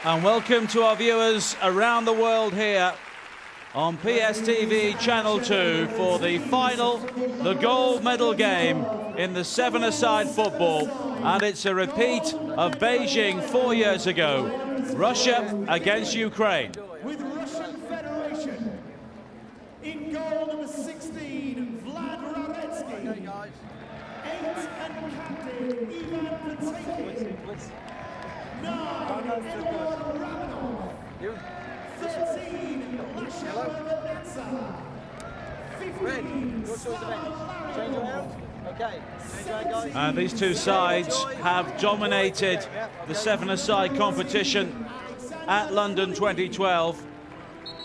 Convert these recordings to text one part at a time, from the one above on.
And welcome to our viewers around the world here on PSTV Channel 2 for the final, the gold medal game in the seven-a-side football. And it's a repeat of Beijing 4 years ago. Russia against Ukraine. With Russian Federation. In goal number 16, Vlad Raretsky. 8 and captain Ivan Pataki. 9, Eduard Ramanov. 13, Lasha Lorenza. 15, And these two sides have dominated the seven-a-side competition at London 2012.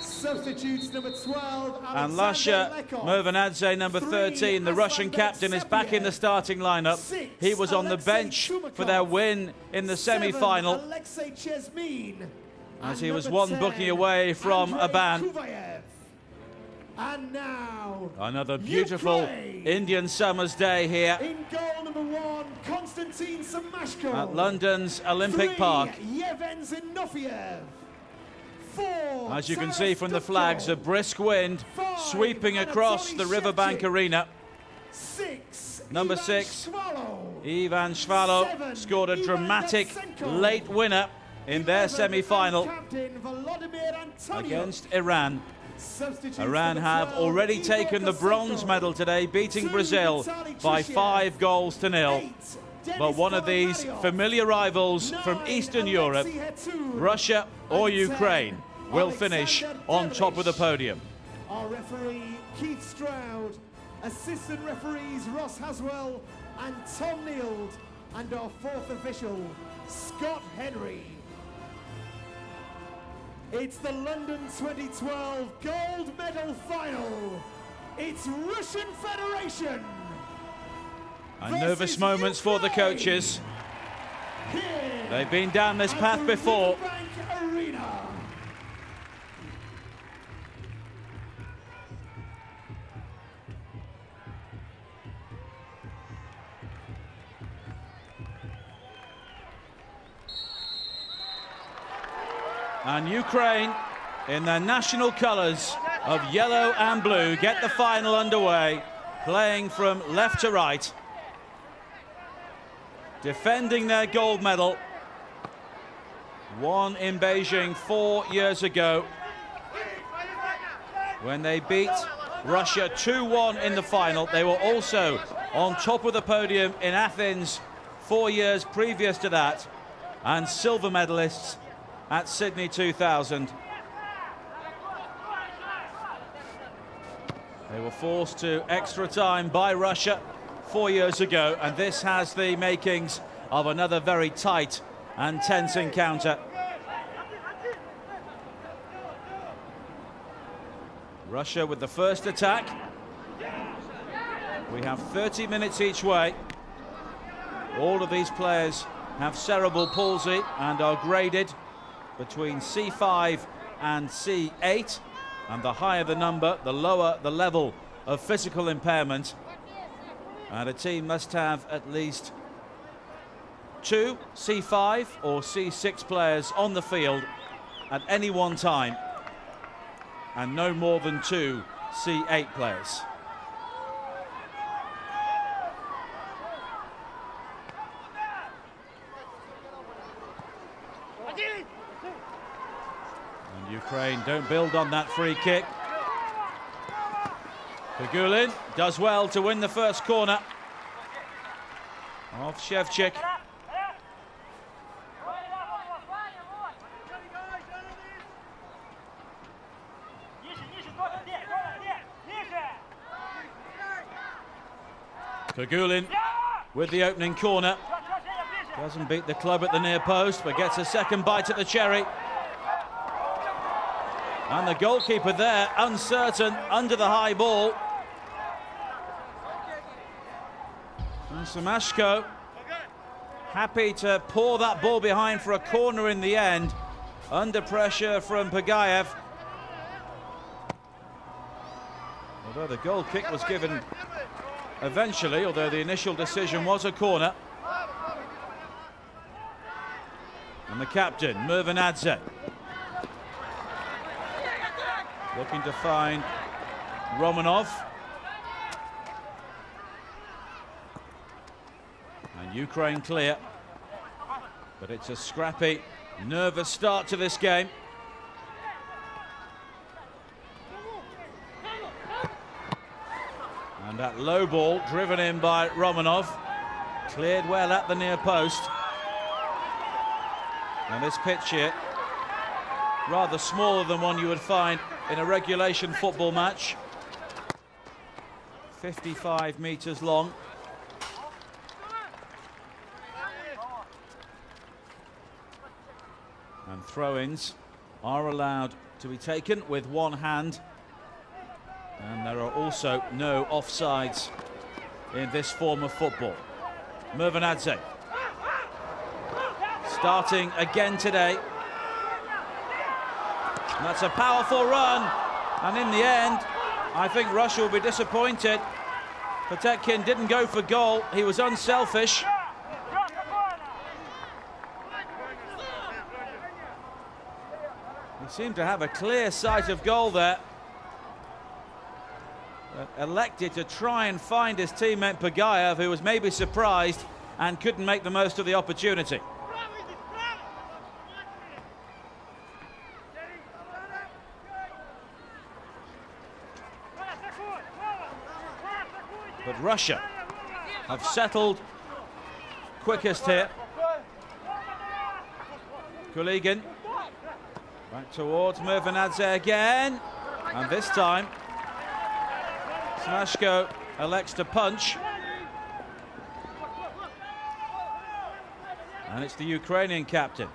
Substitutes number 12, And Lasha Movanadze, number 13, the Russian captain, is back in the starting lineup. He was on the bench for their win in the semi-final, as he was one booking away from a ban. And now, another beautiful Ukraine. Indian summer's day here In goal number 1, Konstantin Samashko. at London's Olympic 3, Park. Yevhen Zinoviev. 4, As you can see from the flags, a brisk wind sweeping across the riverbank arena. 6, Number Ivan 6, Shvalov. Ivan Shvalov 7, scored a Ivan dramatic Yatsenko. late winner in their 11, semi-final captain Volodymyr Antonov. against Iran. Substitutes Iran number have 12, already Igor taken the bronze Kosenko. medal today, beating 2, Brazil Vitaly by Trishiev. 5 goals to nil. 8, But Denis one of these Polomaryov. familiar rivals from 9, Eastern Europe, Alexei Hetur. Russia or And 10, Ukraine, will finish Alexander on top of the Dervish. podium. Our referee, Keith Stroud. Assistant referees, Ross Haswell and Tom Neild. And our fourth official, Scott Henry. It's the London 2012 gold medal final. It's Russian Federation. And nervous moments for the coaches. Here They've been down this at path the before. Riverbank Arena. And Ukraine, in their national colours of yellow and blue, get the final underway, playing from left to right, defending their gold medal, won in Beijing 4 years ago when they beat Russia 2-1 in the final. They were also on top of the podium in Athens 4 years previous to that, and silver medalists at Sydney 2000. They were forced to extra time by Russia 4 years ago, and this has the makings of another very tight and tense encounter. Russia with the first attack. We have 30 minutes each way. All of these players have cerebral palsy and are graded between C5 and C8, and the higher the number, the lower the level of physical impairment. And a team must have at least 2 C5 or C6 players on the field at any one time, and no more than 2 C8 players. And Ukraine don't build on that free kick. Goalless does well to win the first corner off Shevchik. Goalless with the opening corner. Doesn't beat the club at the near post, but gets a second bite at the cherry. And the goalkeeper there, uncertain, under the high ball. And Samashko happy to pour that ball behind for a corner in the end, under pressure from Pagayev. Although the goal kick was given eventually, although the initial decision was a corner. And the captain, Murvanadze, looking to find Romanov. And Ukraine clear. But it's a scrappy, nervous start to this game. And that low ball driven in by Romanov, cleared well at the near post. And this pitch here, rather smaller than one you would find in a regulation football match. 55 metres long. And throw-ins are allowed to be taken with one hand. And there are also no offsides in this form of football. Murvanadze starting again today. And that's a powerful run. And in the end, I think Russia will be disappointed. Potemkin didn't go for goal. He was unselfish. He seemed to have a clear sight of goal there. Elected to try and find his teammate Pagayev, who was maybe surprised and couldn't make the most of the opportunity. But Russia have settled quickest here. Kuligin back towards Murvanadze again, and this time Smashko elects to punch. And it's the Ukrainian captain,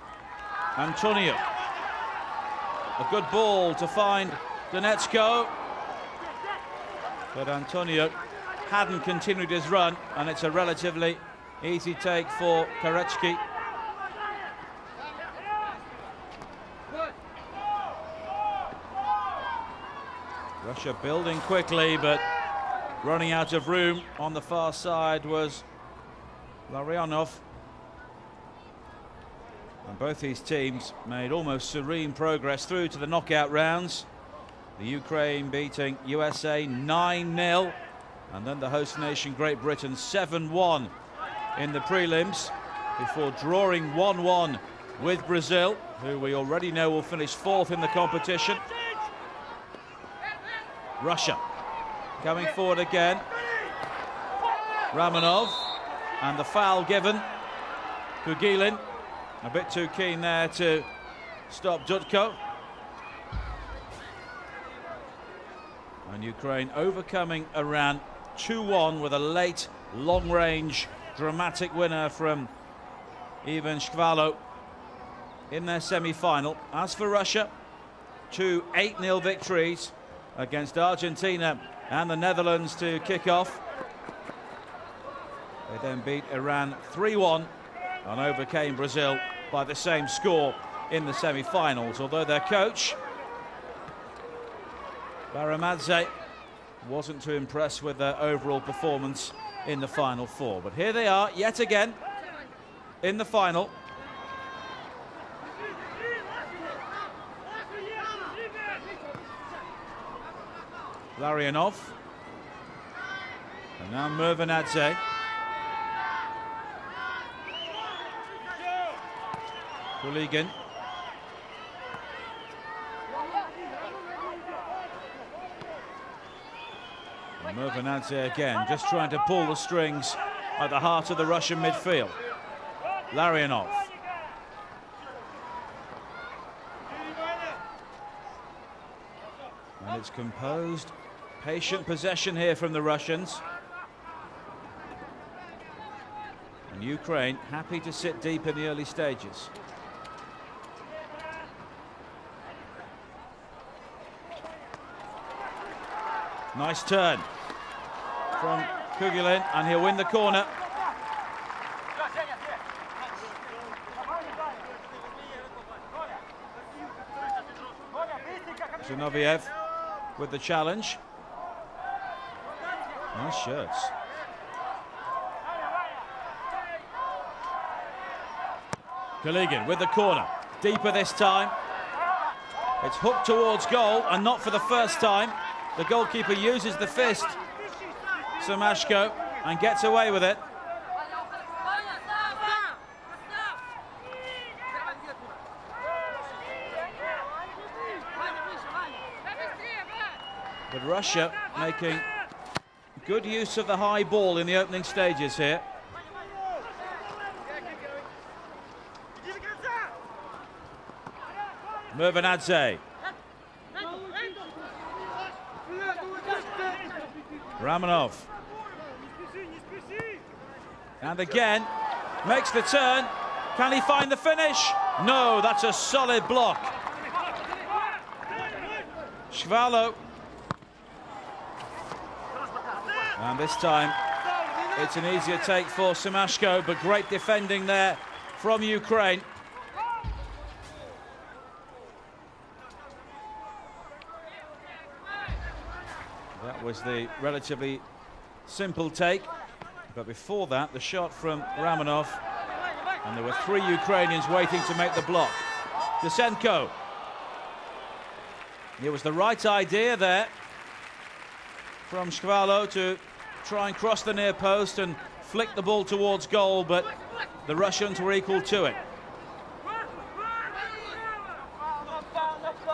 Antoniuk. A good ball to find Donetsko. But Antoniuk hadn't continued his run, and it's a relatively easy take for Korechki. Russia building quickly, but running out of room on the far side was Larionov. And both these teams made almost serene progress through to the knockout rounds. The Ukraine beating USA 9-0, and then the host nation Great Britain 7-1 in the prelims, before drawing 1-1 with Brazil, who we already know will finish fourth in the competition. Russia coming forward again. Romanov, and the foul given. Gugilin a bit too keen there to stop Dutko. And Ukraine overcoming Iran 2-1 with a late, long-range, dramatic winner from Ivan Shkvalo in their semi-final. As for Russia, two 8-0 victories against Argentina and the Netherlands to kick off. They then beat Iran 3-1 and overcame Brazil by the same score in the semi-finals, although their coach Baramadze wasn't too impressed with their overall performance in the Final Four. But here they are yet again in the final. Larionov, and now Murvanadze. Kuligin. And Murvanadze again, just trying to pull the strings at the heart of the Russian midfield. Larionov. And it's composed, patient possession here from the Russians. And Ukraine happy to sit deep in the early stages. Nice turn from Kugilin, and he'll win the corner. Zinoviev with the challenge. Nice shirts. Kuligin with the corner. Deeper this time. It's hooked towards goal, and not for the first time. The goalkeeper uses the fist, Semashko, and gets away with it. But Russia making good use of the high ball in the opening stages here. Murvanadze. Ramanov. And again, makes the turn. Can he find the finish? No, that's a solid block. Shvalo. And this time, it's an easier take for Semashko, but great defending there from Ukraine. That was the relatively simple take, but before that, the shot from Ramanov, and there were 3 Ukrainians waiting to make the block. Dusenko. It was the right idea there from Shvalo to try and cross the near post and flick the ball towards goal, but the Russians were equal to it.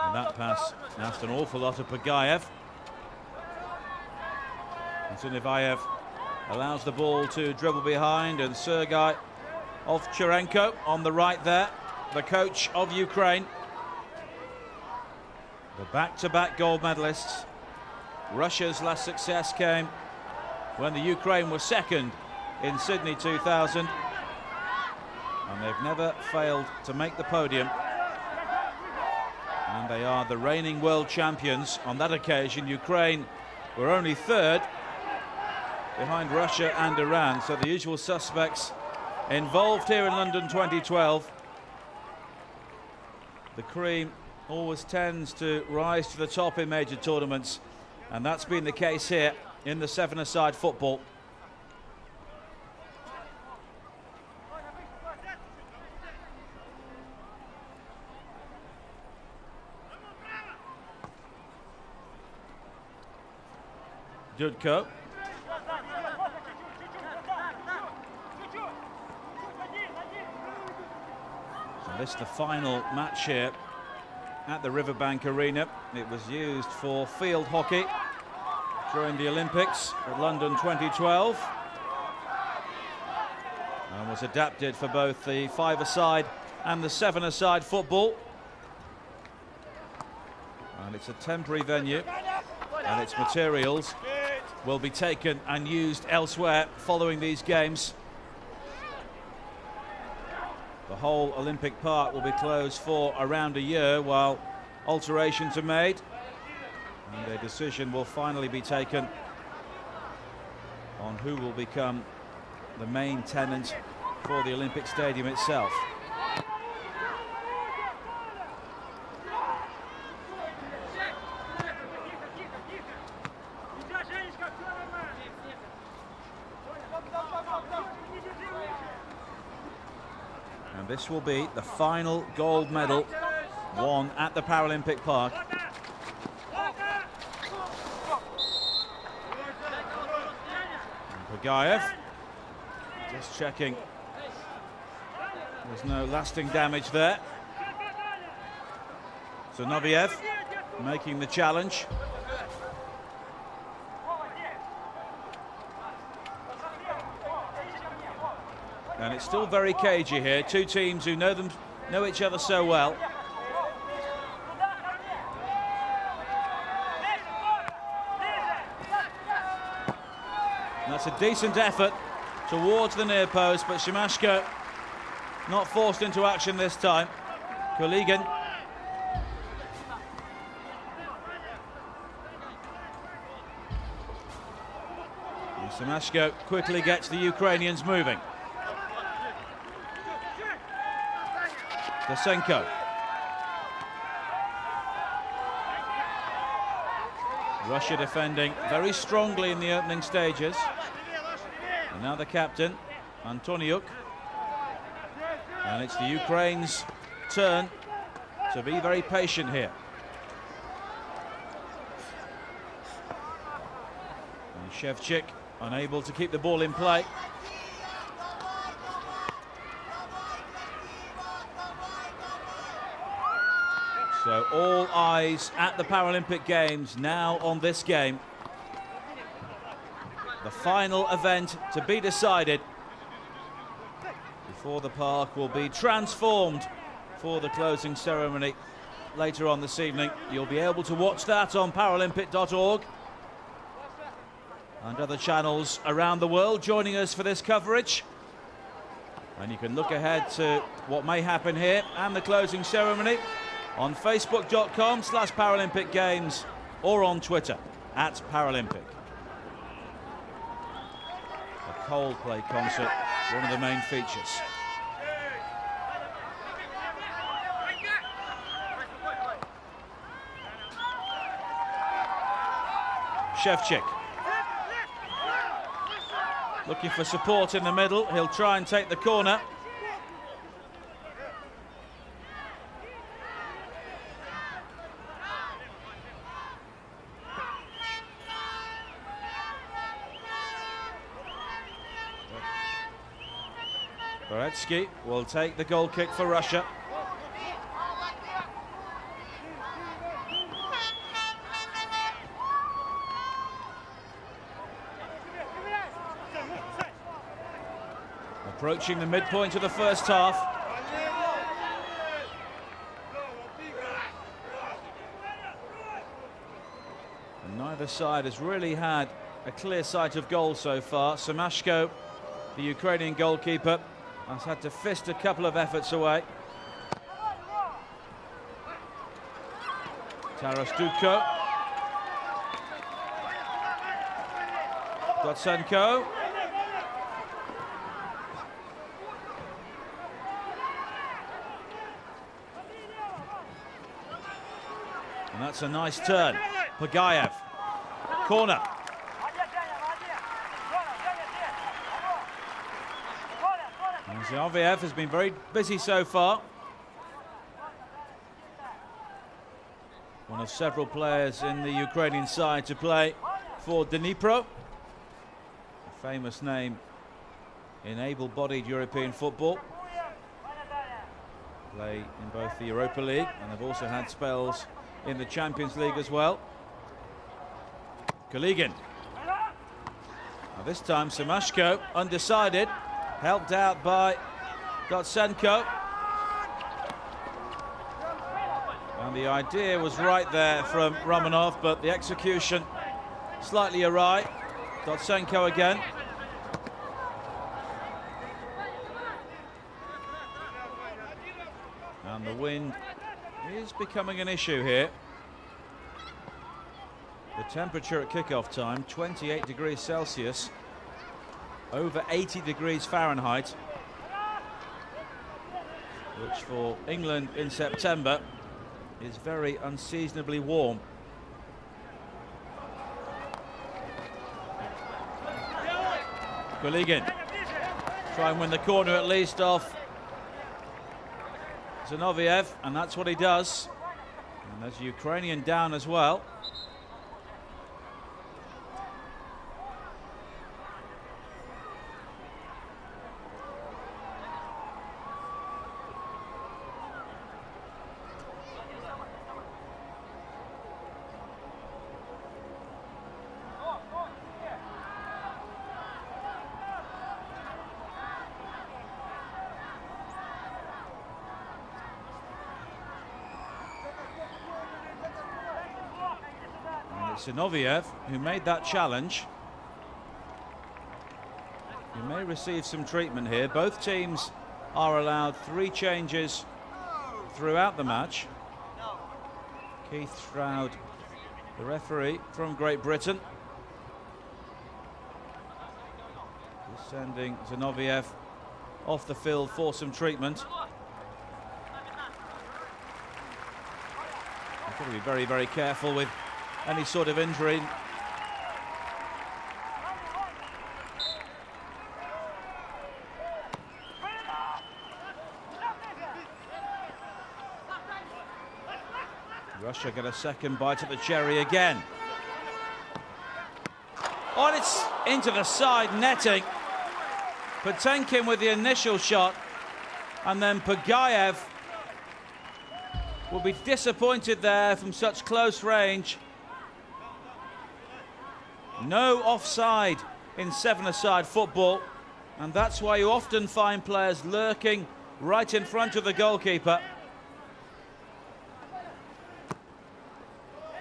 And that pass asked an awful lot of Pagayev. Intensifies allows the ball to dribble behind, and Sergei Ovcharenko on the right there, the coach of Ukraine. The back-to-back gold medalists. Russia's last success came when the Ukraine was second in Sydney 2000, and they've never failed to make the podium, and they are the reigning world champions. On that occasion, Ukraine were only third behind Russia and Iran, so the usual suspects involved here in London 2012. The cream always tends to rise to the top in major tournaments, and that's been the case here in the 7-a-side football. Dudko. So this is the final match here at the Riverbank Arena. It was used for field hockey during the Olympics at London 2012, and was adapted for both the 5-a-side and the 7-a-side football. And it's a temporary venue, and its materials will be taken and used elsewhere following these games. The whole Olympic Park will be closed for around a year while alterations are made, and a decision will finally be taken on who will become the main tenant for the Olympic Stadium itself. And this will be the final gold medal won at the Paralympic Park. And Pagayev just checking there's no lasting damage there. So Noviev making the challenge. And it's still very cagey here. Two teams who know each other so well. And that's a decent effort towards the near post, but Semashko not forced into action this time. Kuligin. And Semashko quickly gets the Ukrainians moving. Dusenko. Russia defending very strongly in the opening stages. And now the captain, Antoniuk. And it's the Ukraine's turn to be very patient here. And Shevchik unable to keep the ball in play. So all eyes at the Paralympic Games now on this game. The final event to be decided before the park will be transformed for the closing ceremony later on this evening. You'll be able to watch that on Paralympic.org and other channels around the world joining us for this coverage. And you can look ahead to what may happen here and the closing ceremony on Facebook.com/Paralympic Games or on Twitter @Paralympic. A Coldplay concert, one of the main features. Shevchik looking for support in the middle. He'll try and take the corner. Boretsky will take the goal kick for Russia. Approaching the midpoint of the first half. And neither side has really had a clear sight of goal so far. Semashko, the Ukrainian goalkeeper, has had to fist a couple of efforts away. Taras Dudko. Dotsenko. And that's a nice turn. Pagayev. Corner. Zinoviev has been very busy so far. One of several players in the Ukrainian side to play for Dnipro. A famous name in able-bodied European football. Play in both the Europa League and have also had spells in the Champions League as well. Koligin. Now this time Semashko undecided. Helped out by Dotsenko. And the idea was right there from Romanov, but the execution slightly awry. Dotsenko again. And the wind is becoming an issue here. The temperature at kickoff time, 28 degrees Celsius. Over 80 degrees Fahrenheit, which for England in September is very unseasonably warm. Koligin try and win the corner at least off Zinoviev, and that's what he does. And there's a Ukrainian down as well. Zinoviev, who made that challenge, he may receive some treatment here. Both teams are allowed 3 changes throughout the match. Keith Stroud, the referee from Great Britain, is sending Zinoviev off the field for some treatment. You've got to be very, very careful with any sort of injury. Russia get a second bite at the cherry again. Oh, and it's into the side netting. Potenkin with the initial shot, and then Pagayev will be disappointed there from such close range. No offside in seven-a-side football, and that's why you often find players lurking right in front of the goalkeeper.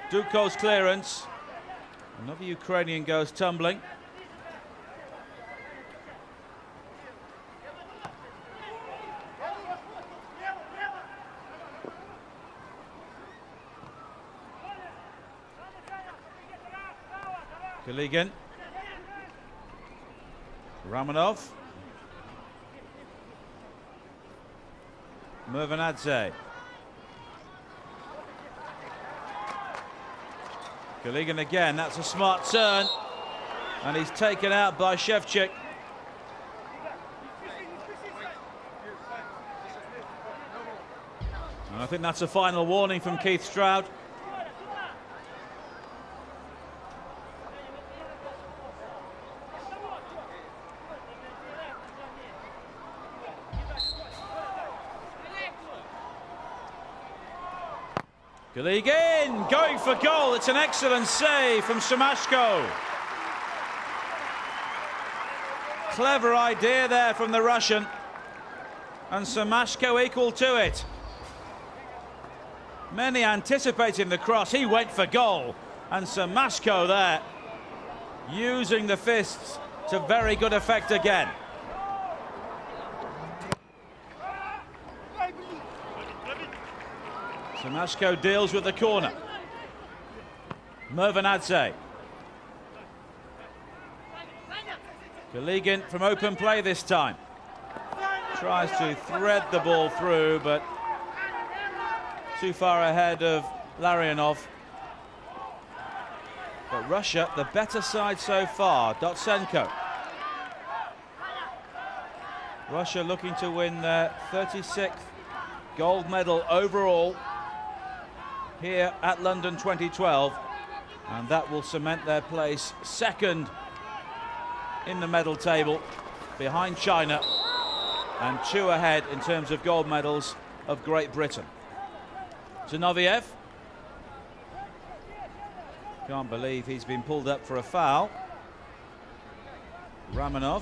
Dukov's clearance. Another Ukrainian goes tumbling. Kuligin. Ramanov. Mervanadze. Kuligin again, that's a smart turn. And he's taken out by Shevchik. And I think that's a final warning from Keith Stroud. Kuligin going for goal. It's an excellent save from Semashko. Clever idea there from the Russian. And Semashko equal to it. Many anticipating the cross. He went for goal. And Semashko there using the fists to very good effect again. Semashko deals with the corner. Mervanadze. Kuligin from open play this time. Tries to thread the ball through, but too far ahead of Larionov. But Russia, the better side so far. Dotsenko. Russia looking to win their 36th gold medal overall here at London 2012, and that will cement their place second in the medal table behind China and two ahead in terms of gold medals of Great Britain. Zinoviev. Can't believe he's been pulled up for a foul. Ramanov.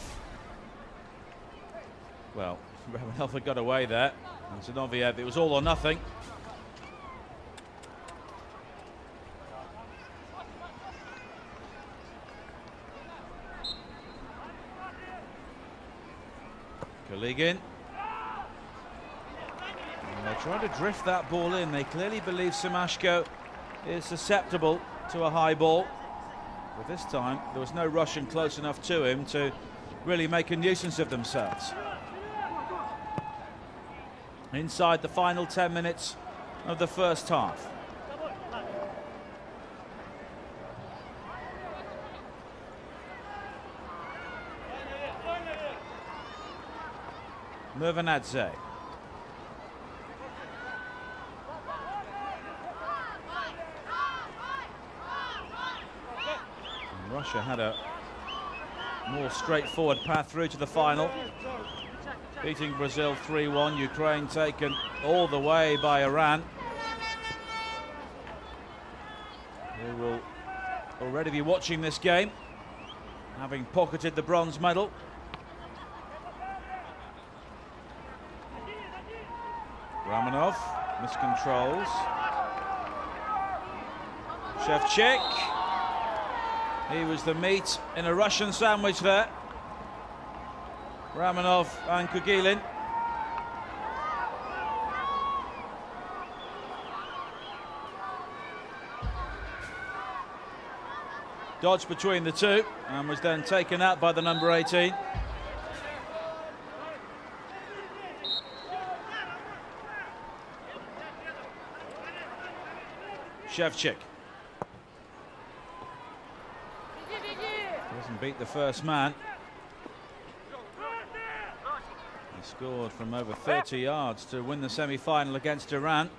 Well, Ramanov had got away there. And Zinoviev, it was all or nothing. Kuligin. They're trying to drift that ball in. They clearly believe Semashko is susceptible to a high ball. But this time, there was no Russian close enough to him to really make a nuisance of themselves. Inside the final 10 minutes of the first half. Mervanadze. Russia had a more straightforward path through to the final, beating Brazil 3-1. Ukraine taken all the way by Iran, who will already be watching this game, having pocketed the bronze medal. Ramanov miscontrols. Shevchik. He was the meat in a Russian sandwich there. Ramanov and Kugilin. Dodged between the two and was then taken out by the number 18. Shevchik. Doesn't beat the first man. He scored from over 30 yards to win the semi-final against Iran.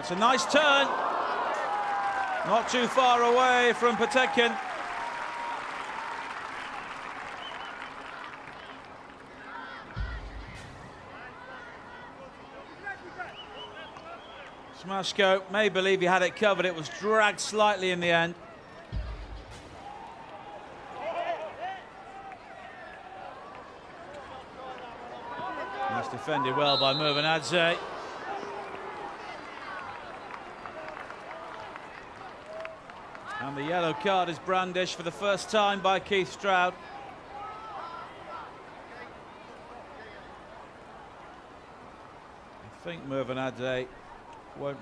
That's a nice turn. Not too far away from Potemkin. Smashko may believe he had it covered. It was dragged slightly in the end. That's defended well by Mervanadze. And the yellow card is brandished for the first time by Keith Stroud. I think Mervanadze won't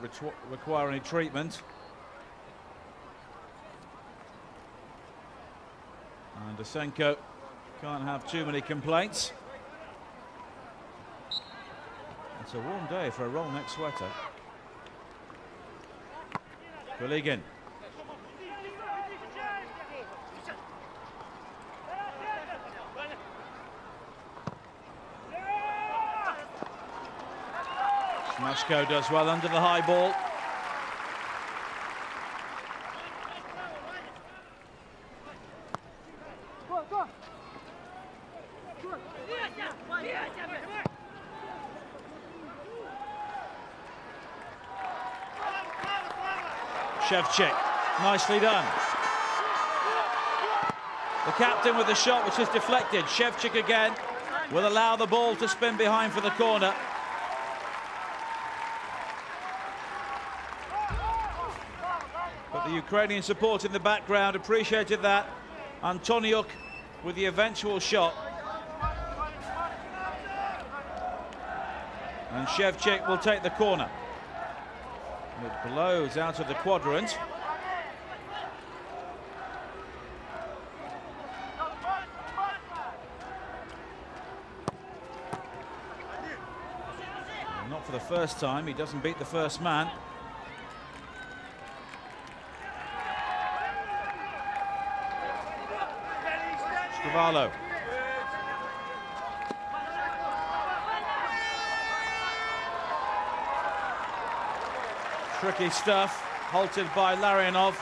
require any treatment. And Dosenko can't have too many complaints. It's a warm day for a roll neck sweater. Kuligin. Smashko does well under the high ball. Shevchik, nicely done. The captain with the shot, which is deflected. Shevchik again will allow the ball to spin behind for the corner. But the Ukrainian support in the background appreciated that. Antoniuk with the eventual shot. And Shevchik will take the corner. It blows out of the quadrant. And not for the first time, he doesn't beat the first man. Cavallo. Tricky stuff, halted by Larionov.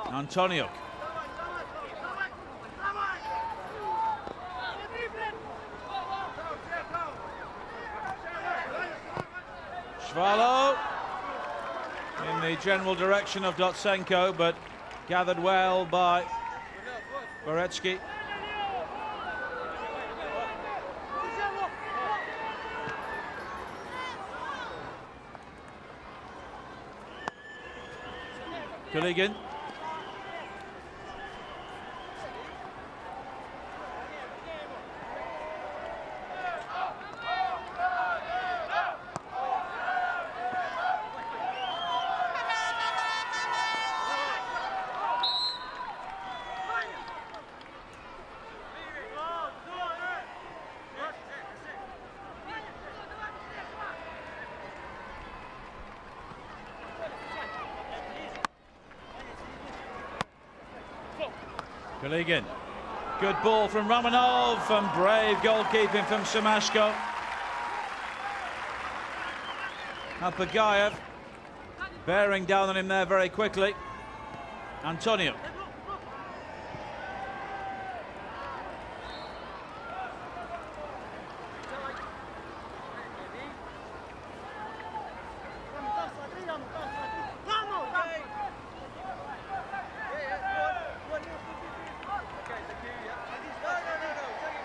Antoniuk. Shvalov in the general direction of Dotsenko, but gathered well by Boretsky. Kuligin. Kuligin. Good ball from Romanov and brave goalkeeping from Semashko. Apagayev bearing down on him there very quickly. Antoniuk.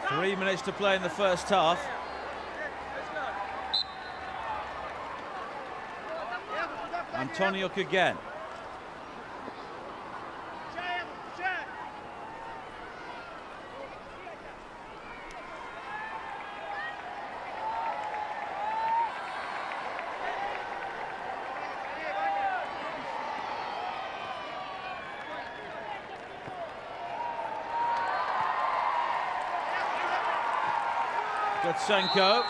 Three minutes to play in the first half. Antoniuk again. Dotsenko,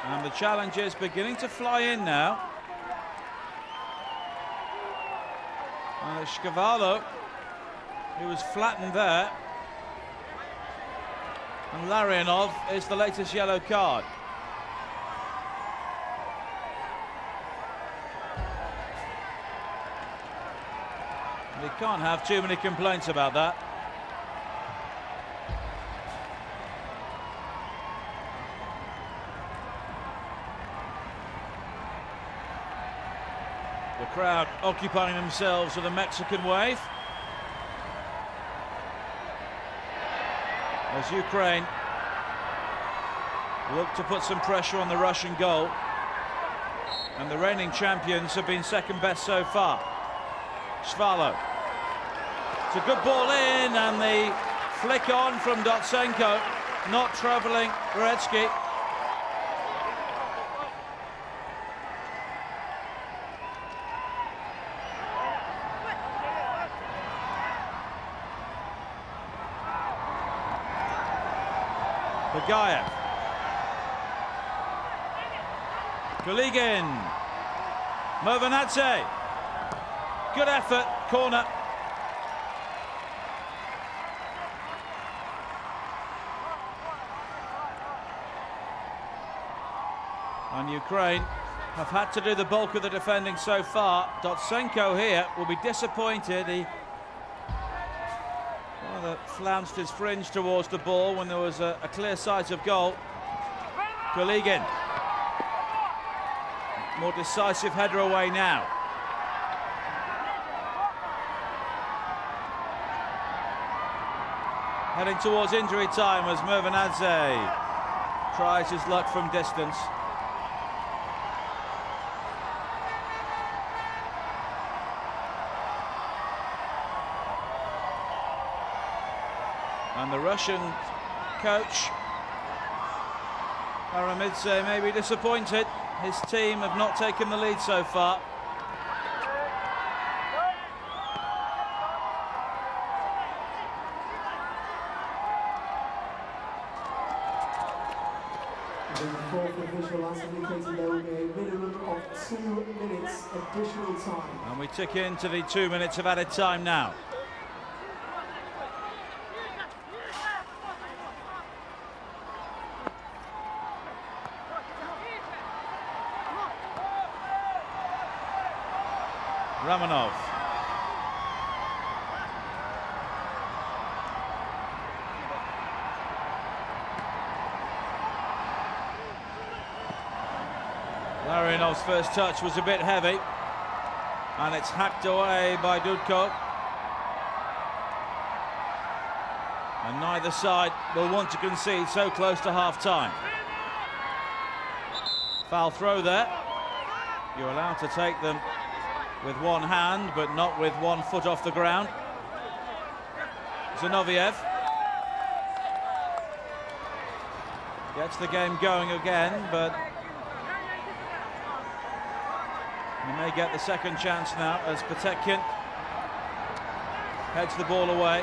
and the challenge is beginning to fly in now. Shkavallo, who was flattened there. And Larionov is the latest yellow card. He can't have too many complaints about that. The crowd occupying themselves with a Mexican wave as Ukraine look to put some pressure on the Russian goal, and the reigning champions have been second best so far. Svalo. It's a good ball in, and the flick on from Dotsenko, not travelling Goretzky. Bagayev. Goligin. Movanadze. Good effort, corner. And Ukraine have had to do the bulk of the defending so far. Dotsenko here will be disappointed. He rather flounced his fringe towards the ball when there was a clear sight of goal. Goligin. More decisive header away now. Heading towards injury time as Movanadze tries his luck from distance. And the Russian coach, Aramidze, may be disappointed. His team have not taken the lead so far. The fourth official has indicated there will be a minimum of 2 minutes additional time. And we tick into the 2 minutes of added time now. Ramanov. Larionov's first touch was a bit heavy, and it's hacked away by Dudko. And neither side will want to concede so close to half-time. Foul throw there. You're allowed to take them with one hand, but not with 1 foot off the ground. Zinoviev gets the game going again, but he may get the second chance now as Potemkin heads the ball away.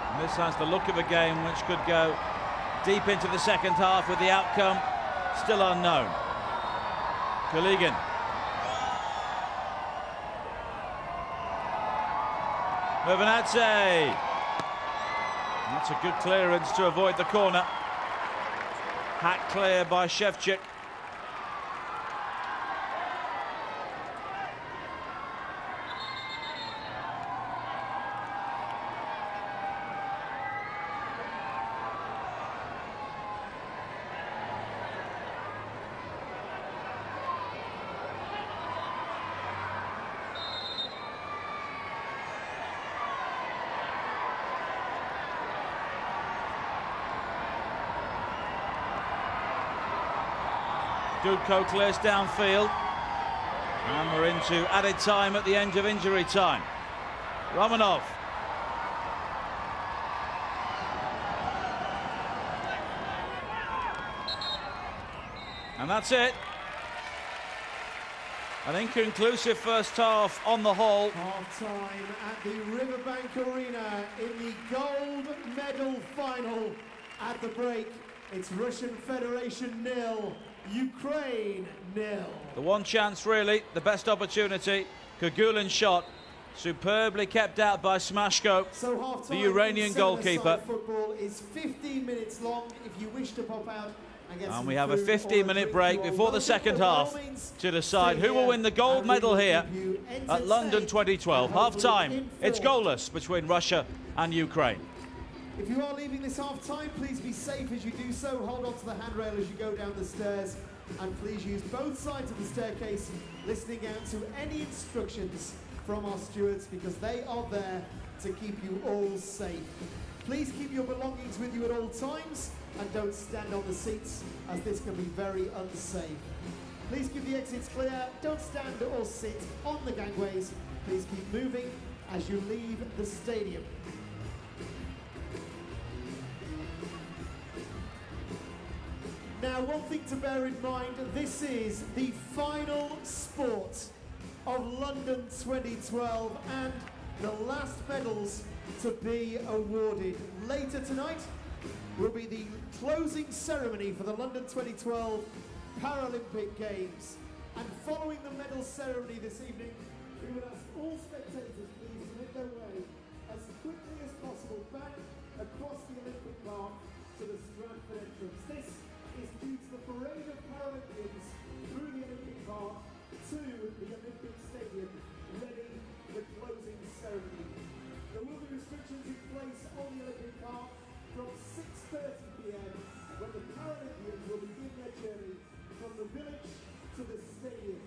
And this has the look of a game which could go deep into the second half, with the outcome still unknown. Goligin. Movanadze. That's a good clearance to avoid the corner. Hacked clear by Shevchik. Dudko clears downfield, and we're into added time at the end of injury time. Romanov. And that's it. An inconclusive first half on the whole. Half-time at the Riverbank Arena in the gold medal final. At the break, it's Russian Federation 0, Ukraine 0. The one chance really, the best opportunity, Kagulin's shot, Superbly kept out by Smashko, So half-time the Iranian in goalkeeper. Football is 15 minutes long. If you wish to pop out and get And we have a 15-minute break before the second half to decide who will win the gold medal here at London 2012. Half-time, it's goalless between Russia and Ukraine. If you are leaving this half-time, please be safe as you do so. Hold on to the handrail as you go down the stairs. And please use both sides of the staircase, listening out to any instructions from our stewards, because they are there to keep you all safe. Please keep your belongings with you at all times and don't stand on the seats, as this can be very unsafe. Please keep the exits clear, don't stand or sit on the gangways. Please keep moving as you leave the stadium. Now, one thing to bear in mind, this is the final sport of London 2012 and the last medals to be awarded. Later tonight will be the closing ceremony for the London 2012 Paralympic Games. And following the medal ceremony this evening, we would ask all spectators please to make their way as quickly as possible back across the Olympic Park to the Stratford entrance. This is due to the parade of Paralympians through the Olympic Park to the Olympic Stadium, ready for the closing ceremony. There will be restrictions in place on the Olympic Park from 6:30 p.m. when the Paralympians will begin their journey from the village to the stadium.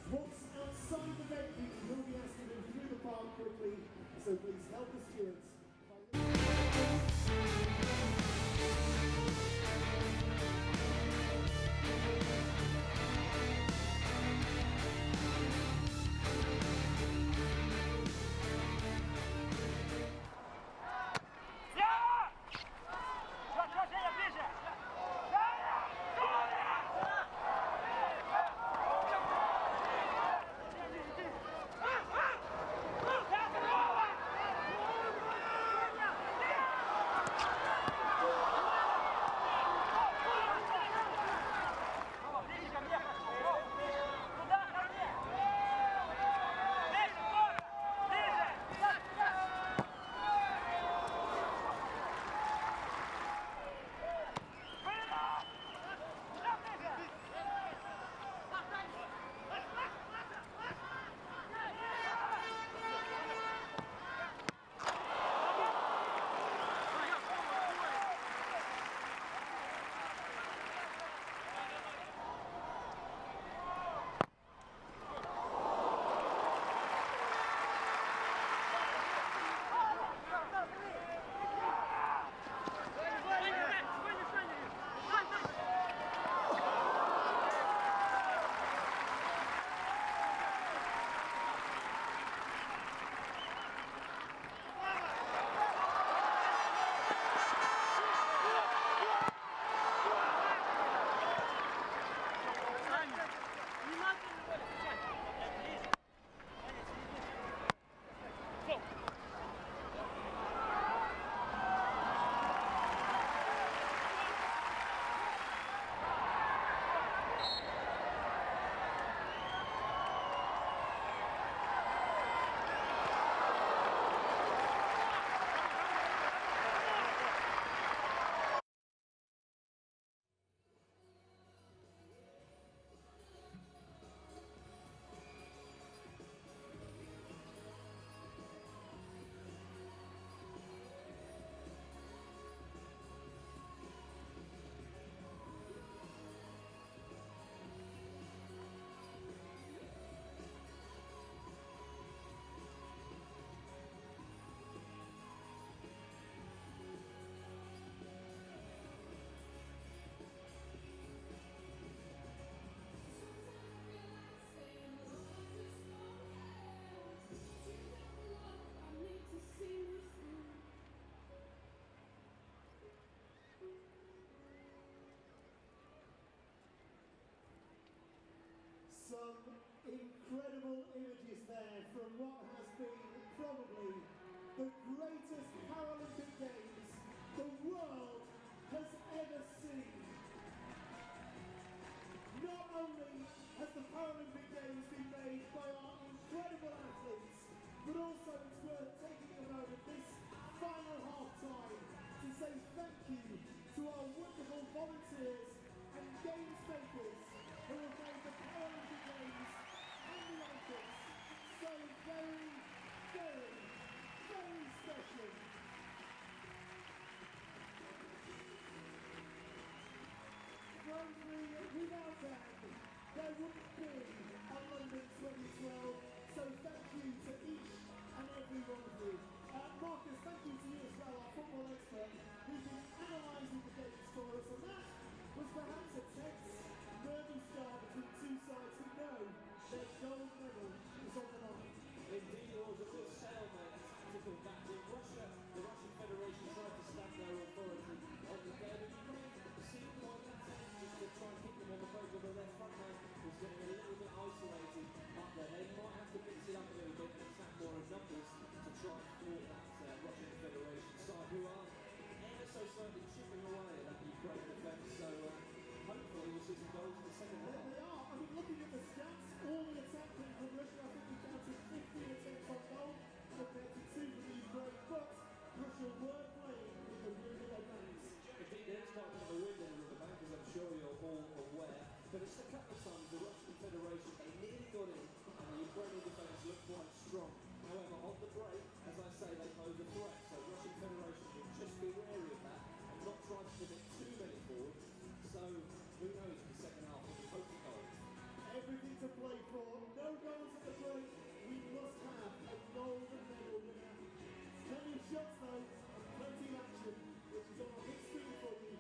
Once outside the venue, you will be asked to move through the park quickly, so please help the stewards. Some incredible images there from what has been probably the greatest Paralympic Games the world has ever seen. Not only has the Paralympic Games been made by our incredible athletes, but volunteers and games makers who have made the Paralympic Games and the Olympics so very, very, very special. Frankly, without them, there wouldn't be a London 2012, so thank you to each and every one of you. Marcus, thank you to you as well, our football expert, who's been analysing the games for us, and that was perhaps a tense, nervy start between two sides who know their gold medal is on the line. Indeed, it was a real stalemate, tactical battle. The Russian Federation tried to stamp their authority on the day, but you can see why that's just to try and keep them on the boat, whether their front man was getting a little bit isolated up there. They might have to mix it up a little bit and attack more in numbers to try and thwart that Russian Federation side, who are ever so slightly chipping away at that Ukraine defence. So hopefully we'll see some goals in the second half. They are. I mean, looking at the stats, all the attacks from Russia, I think we counted 15 attempts on goal compared to 2 for the Ukraine, but Russia were playing in the real advance. Indeed, there's quite a bit of a win in the bank, as I'm sure you're all aware. But it's a couple of times the Russian Federation, they nearly got in, and the Ukrainian defence looked quite strong. However, on the break, as I say, they pose a threat. So Russian Federation will just be wary of that and not try to commit too many forward. So who knows in the second half, but we hope for goals. Everything to play for. No goals at the break. We must have a golden medal winner. Plenty of shots though, and plenty of action, which is on a big screen for you.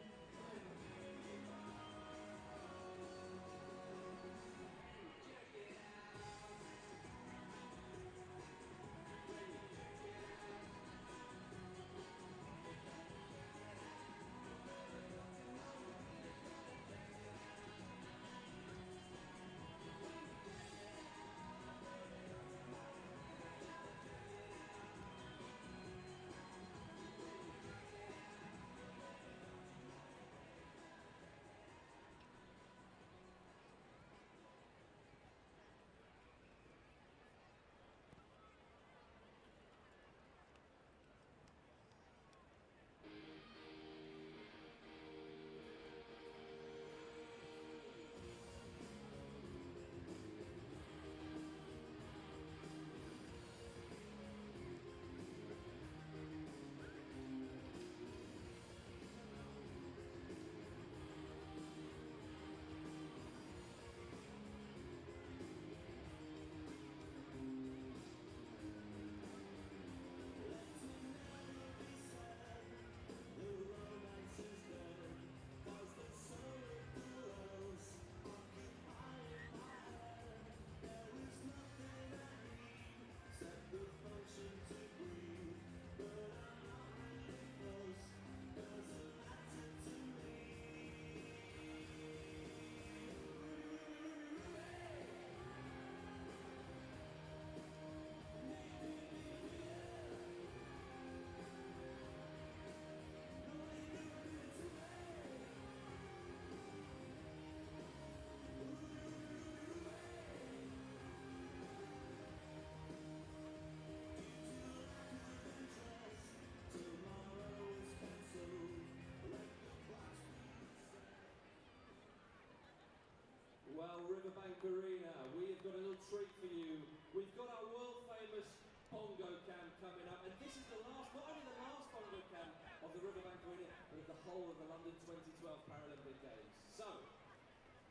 Well, Riverbank Arena, we have got a little treat for you. We've got our world-famous bongo cam coming up, and this is the last, not only the last bongo cam of the Riverbank Arena, but of the whole of the London 2012 Paralympic Games. So,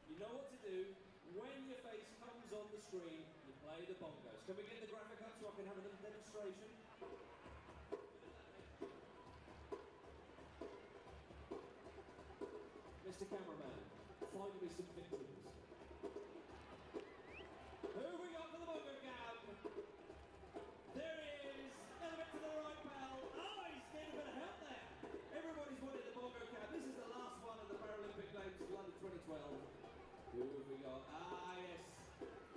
you know what to do. When your face comes on the screen, you play the bongos. Can we get the graphic up so I can have a little demonstration? Mr. Cameraman, find me some victims. Who have we got for the bongo cam? There he is, a little bit to the right, pal. Oh, he's getting a bit of help there. Everybody's wanted the bongo cam. This is the last one of the Paralympic Games of London 2012. Who have we got? Ah, yes.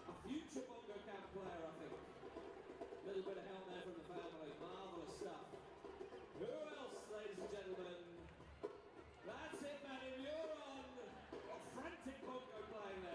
A future bongo cam player, I think. A little bit of help there from the family. Marvellous stuff. Who else, ladies and gentlemen? That's it, madam. You're on. A frantic bongo playing there.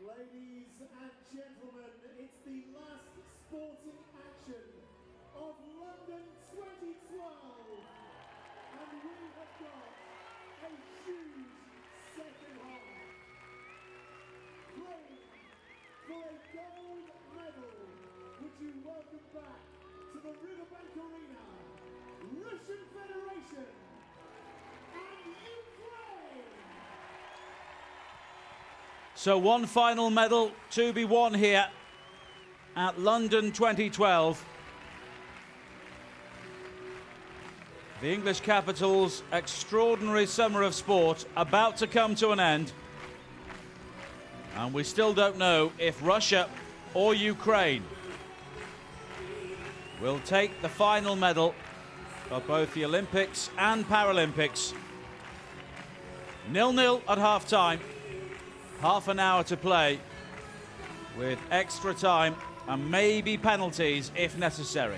Ladies and gentlemen, it's the last sporting action of London 2012, and we have got a huge second half. Playing for a gold medal, would you welcome back to the Riverbank Arena, Russian Federation and Ukraine! So one final medal to be won here at London 2012. The English capital's extraordinary summer of sport about to come to an end. And we still don't know if Russia or Ukraine will take the final medal of both the Olympics and Paralympics. 0-0 at half-time. Half an hour to play with extra time and maybe penalties if necessary.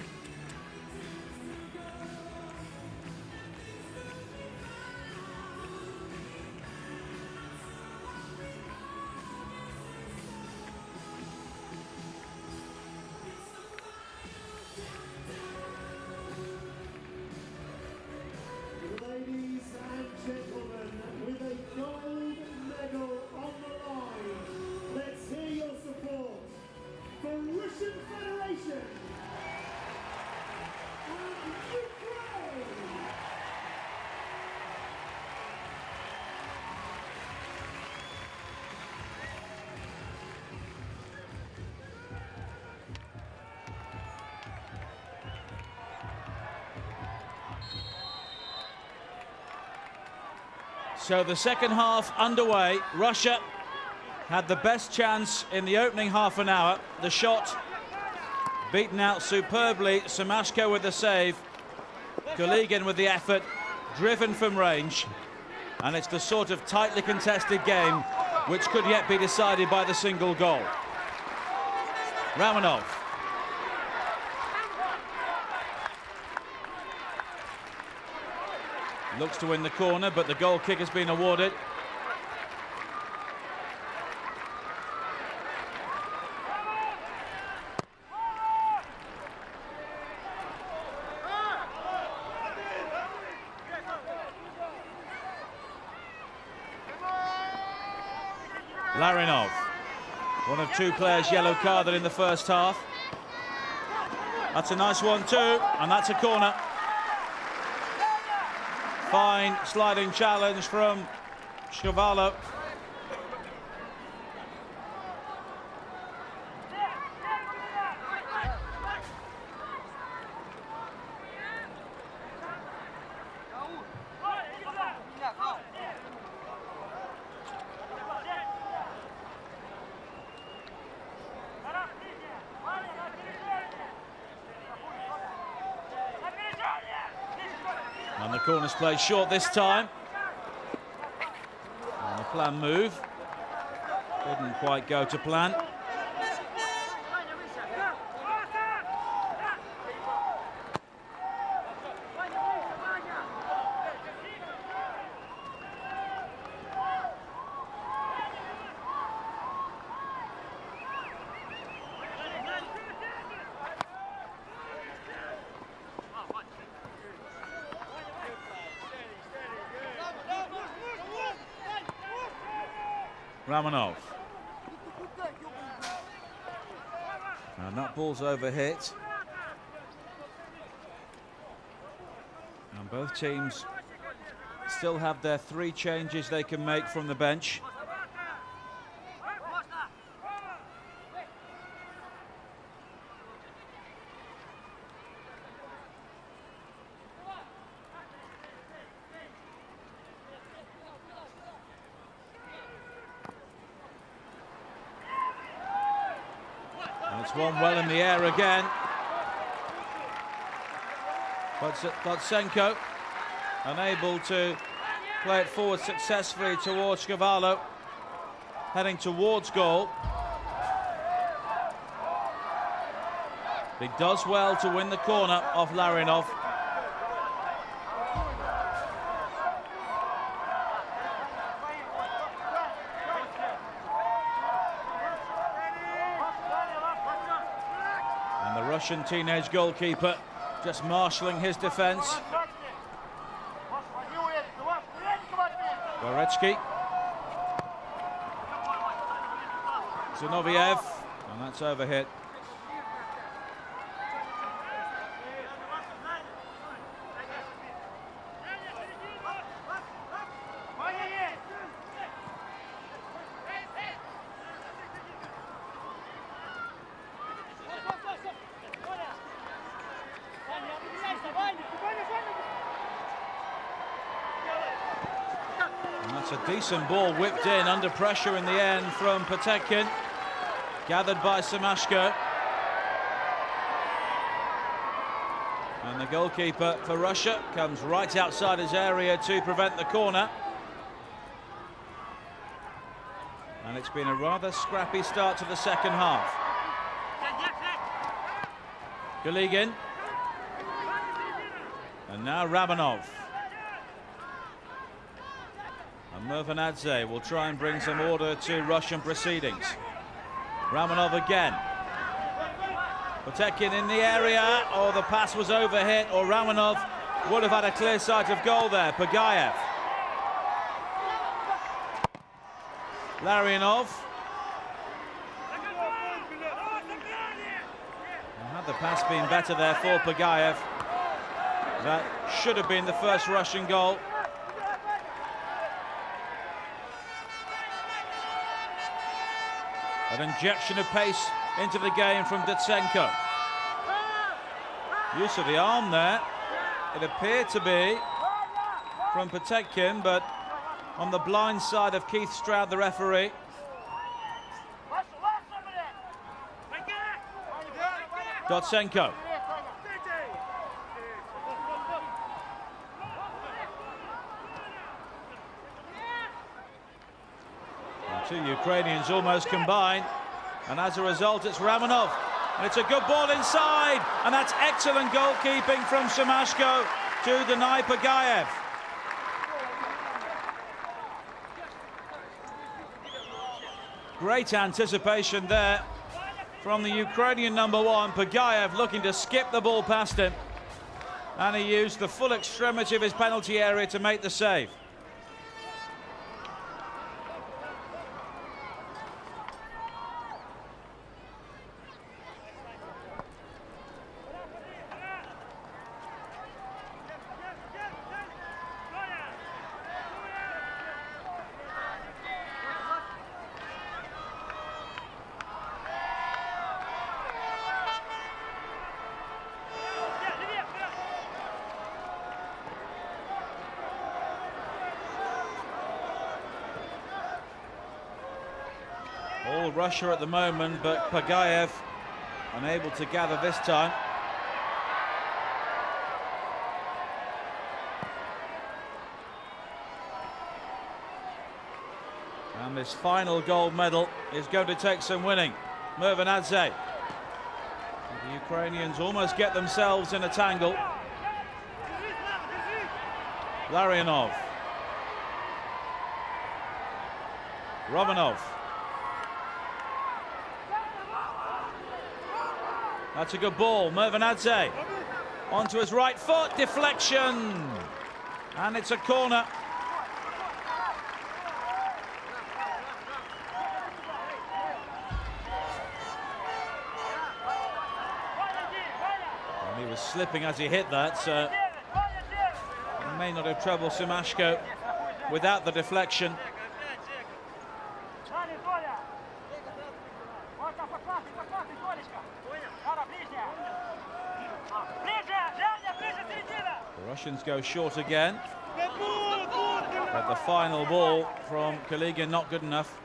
Ladies and gentlemen, with a gold medal on the line, let's hear your support for Russian Federation and Ukraine! So the second half underway. Russia had the best chance in the opening half an hour. The shot beaten out superbly. Samashko with the save. Goligin with the effort, driven from range. And it's the sort of tightly contested game which could yet be decided by the single goal. Ramanov. Looks to win the corner, but the goal kick has been awarded. Larinov, one of two players yellow carded in the first half. That's a nice one too, and that's a corner. Fine sliding challenge from Shkvarlo. And the corner's played short this time. And the plan move didn't quite go to plan. Ramanov. And that ball's overhit. And both teams still have their 3 changes they can make from the bench. And it's one well in the air again. But Botsenko unable to play it forward successfully towards Shkvarlo, heading towards goal. He does well to win the corner off Larinov. Russian teenage goalkeeper just marshalling his defense. Gorecki. Zinoviev, and that's overhit. And that's a decent ball whipped in under pressure in the end from Potemkin. Gathered by Semashko. And the goalkeeper for Russia comes right outside his area to prevent the corner. And it's been a rather scrappy start to the second half. Galigin. And now Ramanov. And Murvanadze will try and bring some order to Russian proceedings. Ramanov again. Potemkin in the area. Oh, the pass was overhit, or Ramanov would have had a clear sight of goal there. Pagayev. Larionov. And had the pass been better there for Pagayev, that should have been the first Russian goal. An injection of pace into the game from Datsenko. Use of the arm there. It appeared to be from Potemkin, but on the blind side of Keith Stroud, the referee. Datsenko. Two Ukrainians almost combined, and as a result it's Ramanov, and it's a good ball inside, and that's excellent goalkeeping from Semashko to deny Pagayev. Great anticipation there from the Ukrainian number one. Pagayev looking to skip the ball past him, and he used the full extremity of his penalty area to make the save. All Russia at the moment, but Pagayev unable to gather this time. And this final gold medal is going to take some winning. Murvanadze. The Ukrainians almost get themselves in a tangle. Larionov. Romanov. That's a good ball. Murvanadze onto his right foot, deflection, and it's a corner. And he was slipping as he hit that, so he may not have troubled Semashko without the deflection. The Russians go short again, but the final ball from Galigin not good enough.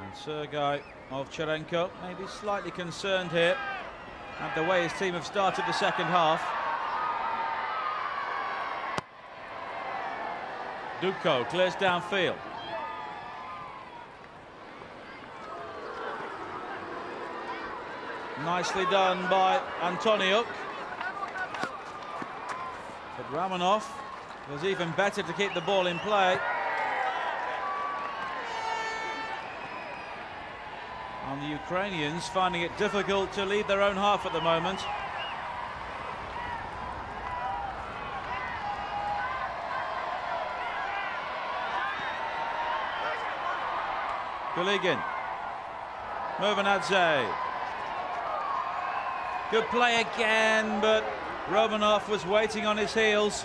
And Sergei Ovcharenko maybe slightly concerned here at the way his team have started the second half. Dukko clears downfield. Nicely done by Antoniuk. But Ramanov was even better to keep the ball in play. And the Ukrainians finding it difficult to lead their own half at the moment. Kuligin. Murvanadze. Good play again, but Romanov was waiting on his heels.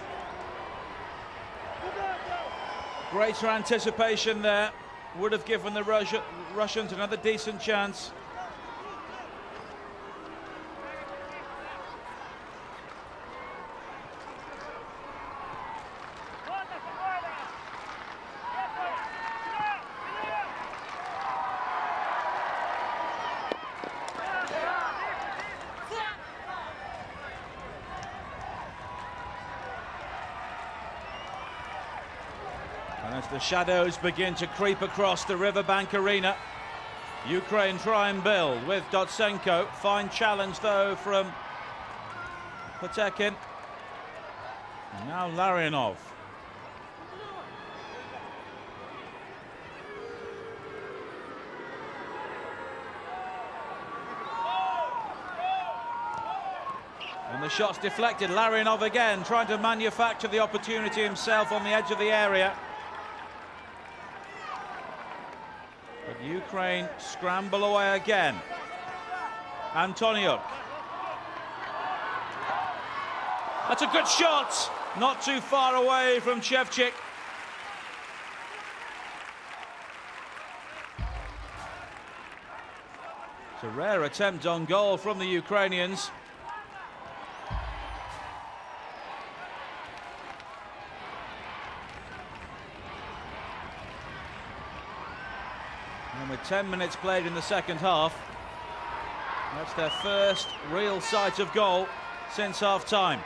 Greater anticipation there. Would have given the Russians another decent chance. And as the shadows begin to creep across the Riverbank Arena, Ukraine try and build with Dotsenko. Fine challenge though from Potekin. And now Larionov. And the shot's deflected. Larionov again trying to manufacture the opportunity himself on the edge of the area. But Ukraine scramble away again. Antoniuk. That's a good shot. Not too far away from Shevchik. It's a rare attempt on goal from the Ukrainians. And with 10 minutes played in the second half, that's their first real sight of goal since half-time.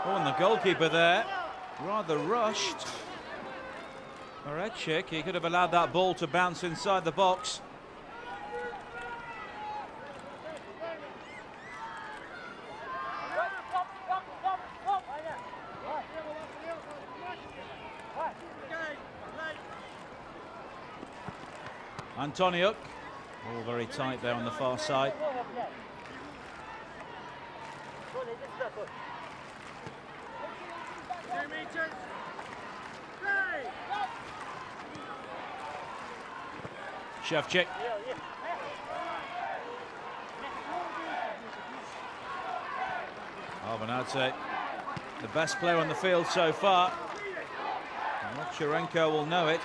Oh, and the goalkeeper there, rather rushed. Moretchik, he could have allowed that ball to bounce inside the box. Antoniuk, all very tight there on the far side. Shevchik. Arvanadze, the best player on the field so far. Ovcharenko will know it.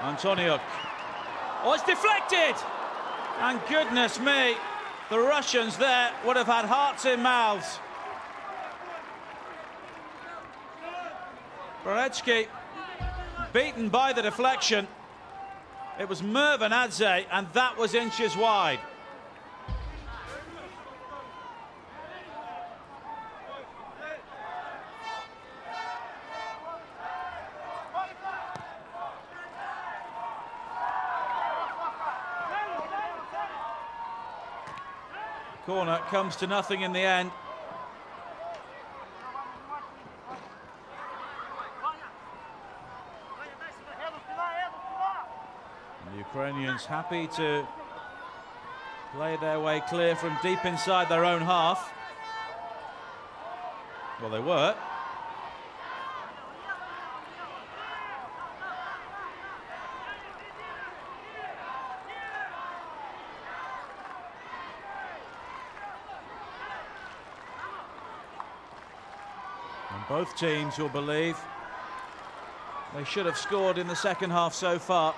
Antoniuk. Oh, it's deflected! And goodness me, the Russians there would have had hearts in mouths. Boretsky beaten by the deflection. It was Murvanadze, and that was inches wide. Corner comes to nothing in the end. And the Ukrainians happy to play their way clear from deep inside their own half. Well, they were. Both teams will believe they should have scored in the second half so far.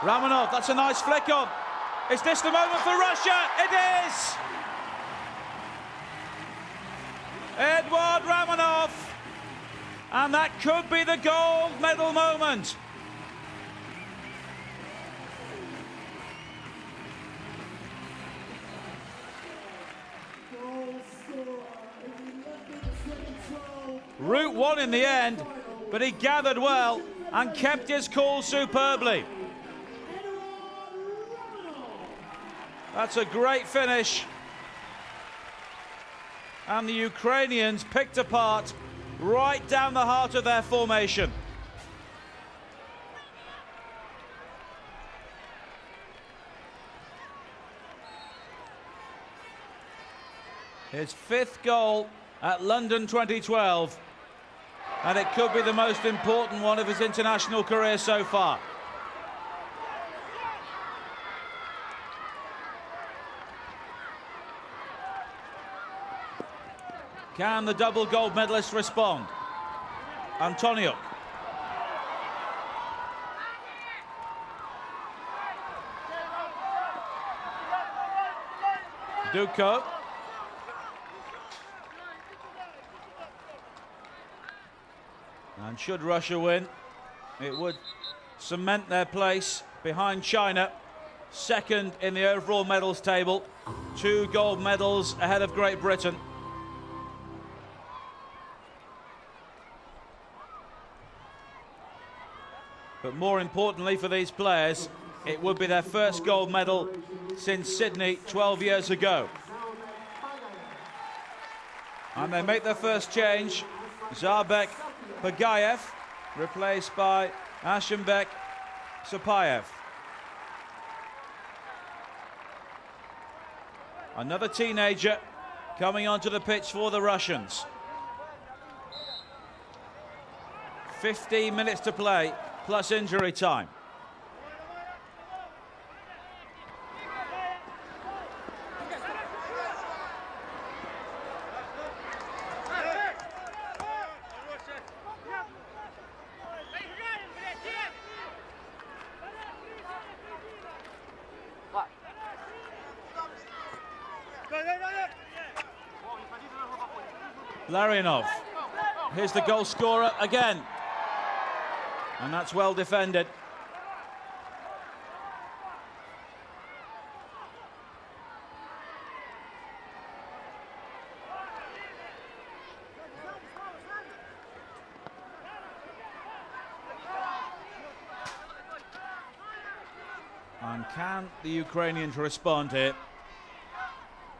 Romanov, that's a nice flick on. Is this the moment for Russia? It is! Eduard Ramonov. And that could be the gold medal moment. Route 1 in the end, but he gathered well and kept his cool superbly. That's a great finish. And the Ukrainians picked apart right down the heart of their formation. His 5th goal at London 2012, and it could be the most important one of his international career so far. Can the double gold medalist respond? Antoniuk. Duko. And should Russia win, it would cement their place behind China, 2nd in the overall medals table, 2 gold medals ahead of Great Britain. But more importantly for these players, it would be their first gold medal since Sydney 12 years ago. And they make their first change. Zarbek Bagayev, replaced by Ashenbek Sapayev. Another teenager coming onto the pitch for the Russians. 15 minutes to play, plus injury time. Larionov, here's the goal scorer again, and that's well defended. And can the Ukrainians respond here?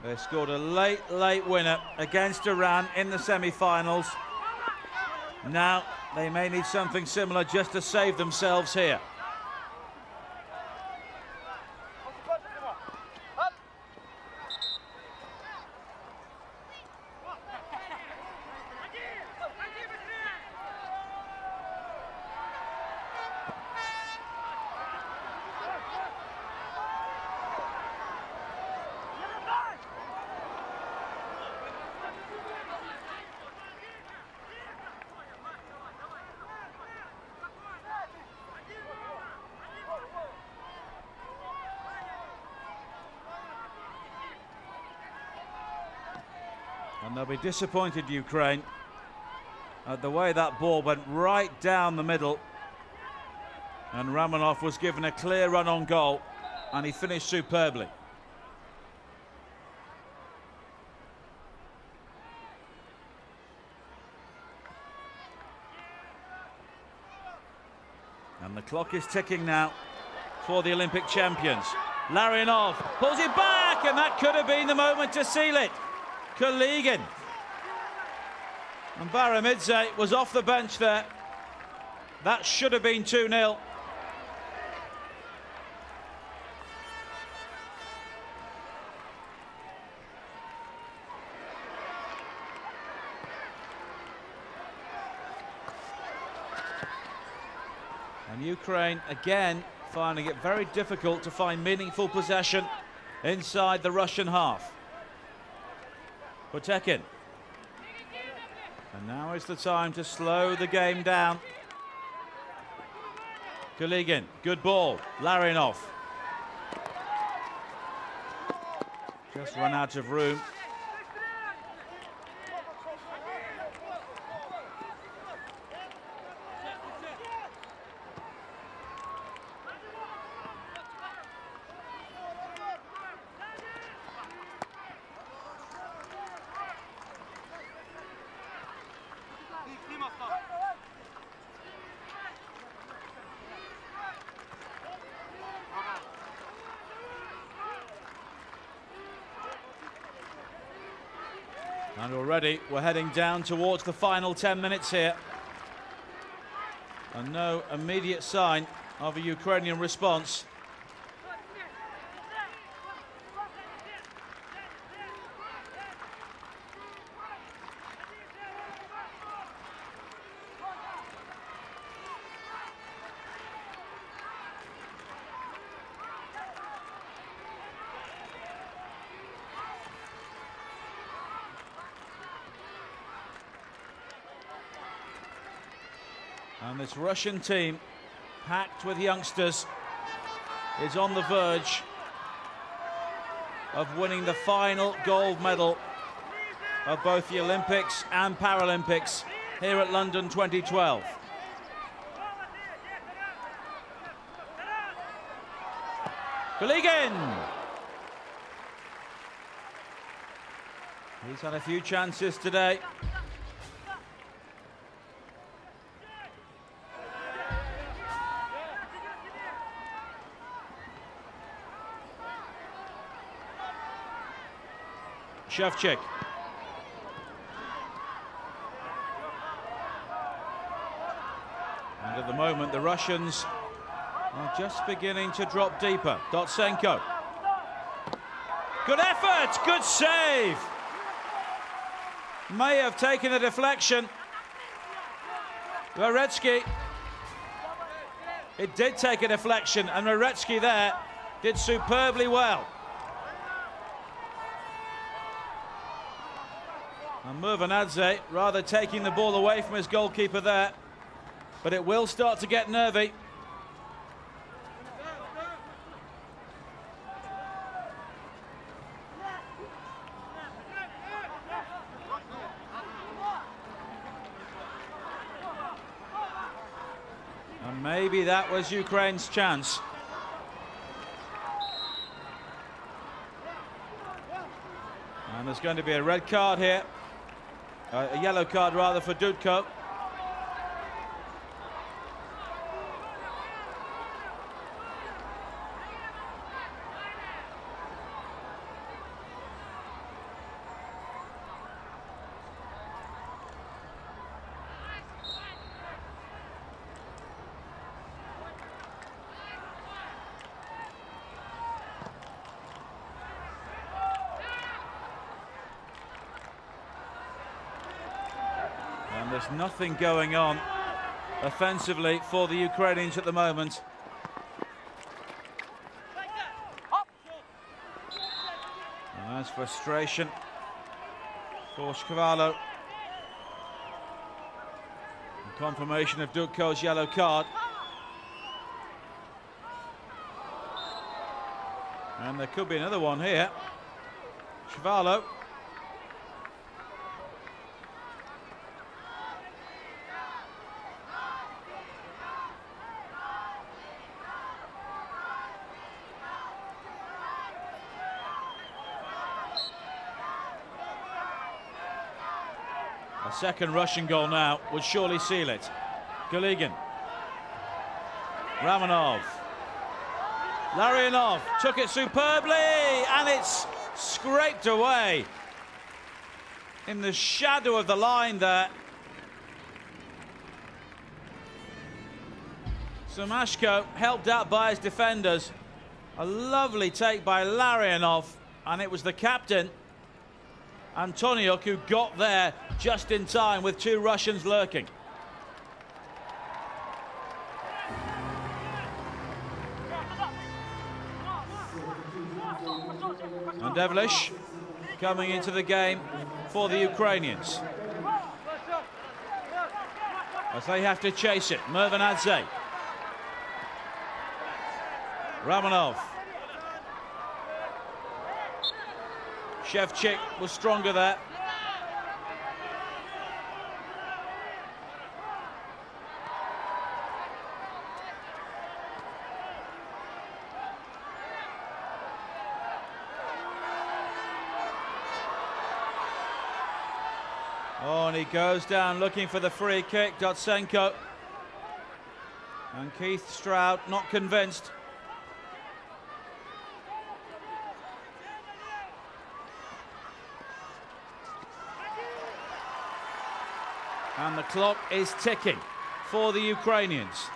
They scored a late winner against Iran in the semi-finals. Now they may need something similar just to save themselves here. And they'll be disappointed, Ukraine, at the way that ball went right down the middle. And Ramonov was given a clear run on goal, and he finished superbly. And the clock is ticking now for the Olympic champions. Larionov pulls it back, and that could have been the moment to seal it. Koligin. And Baramidze was off the bench there. That should have been 2-0. And Ukraine again finding it very difficult to find meaningful possession inside the Russian half. Potekin. And now is the time to slow the game down. Koligin, good ball. Larionov. Just run out of room. And already we're heading down towards the final 10 minutes here. And no immediate sign of a Ukrainian response. And this Russian team, packed with youngsters, is on the verge of winning the final gold medal of both the Olympics and Paralympics here at London 2012. Goalless! He's had a few chances today. Shevchik. And at the moment, the Russians are just beginning to drop deeper. Dotsenko. Good effort, good save. May have taken a deflection. Roretsky. It did take a deflection, and Roretsky there did superbly well. And Murvanadze rather taking the ball away from his goalkeeper there, but it will start to get nervy. And maybe that was Ukraine's chance. And there's going to be a red card here. A yellow card rather for Dudko. And there's nothing going on offensively for the Ukrainians at the moment. And that's frustration for Shkvalo. Confirmation of Dudko's yellow card. And there could be another one here. Shkvalo. A second Russian goal now would surely seal it. Goligin. Ramonov. Larionov took it superbly, and it's scraped away in the shadow of the line there. Semashko helped out by his defenders. A lovely take by Larionov, and it was the captain, Antoniuk, who got there just in time with two Russians lurking. And Devlish coming into the game for the Ukrainians, as they have to chase it. Murvanadze. Ramonov. Shevchik was stronger there. Oh, and he goes down looking for the free kick, Dotsenko. And Keith Stroud not convinced. And the clock is ticking for the Ukrainians.